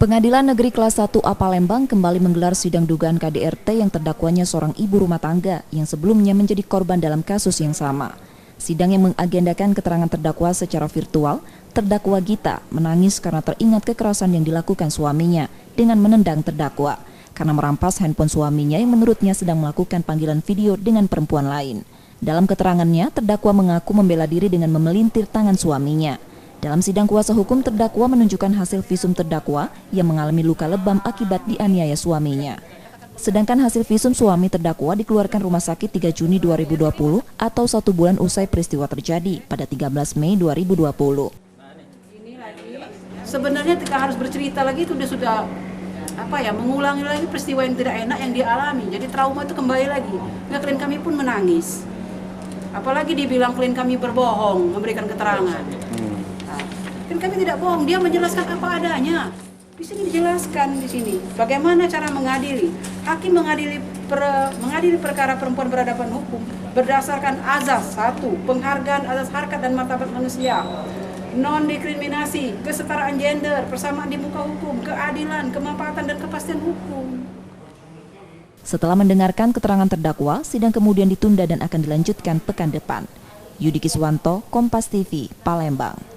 Pengadilan Negeri Kelas 1A Palembang kembali menggelar sidang dugaan KDRT yang terdakwanya seorang ibu rumah tangga yang sebelumnya menjadi korban dalam kasus yang sama. Sidang yang mengagendakan keterangan terdakwa secara virtual, terdakwa Gita menangis karena teringat kekerasan yang dilakukan suaminya dengan menendang terdakwa karena merampas handphone suaminya yang menurutnya sedang melakukan panggilan video dengan perempuan lain. Dalam keterangannya, terdakwa mengaku membela diri dengan memelintir tangan suaminya. Dalam sidang kuasa hukum, terdakwa menunjukkan hasil visum terdakwa yang mengalami luka lebam akibat dianiaya suaminya. Sedangkan hasil visum suami terdakwa dikeluarkan rumah sakit 3 Juni 2020 atau 1 bulan usai peristiwa terjadi pada 13 Mei 2020. Sebenarnya kita harus bercerita lagi, itu sudah mengulangi lagi peristiwa yang tidak enak yang dialami. Jadi trauma itu kembali lagi. Nah, klien kami pun menangis. Apalagi dibilang klien kami berbohong memberikan keterangan. Kan kami tidak bohong, dia menjelaskan apa adanya. Di sini dijelaskan di sini bagaimana cara mengadili. Hakim mengadili perkara perempuan berhadapan hukum berdasarkan azas 1, penghargaan azas harkat dan martabat manusia, non-diskriminasi, kesetaraan gender, persamaan di muka hukum, keadilan, kemaslahatan dan kepastian hukum. Setelah mendengarkan keterangan terdakwa, sidang kemudian ditunda dan akan dilanjutkan pekan depan. Yudi Kiswanto, Kompas TV, Palembang.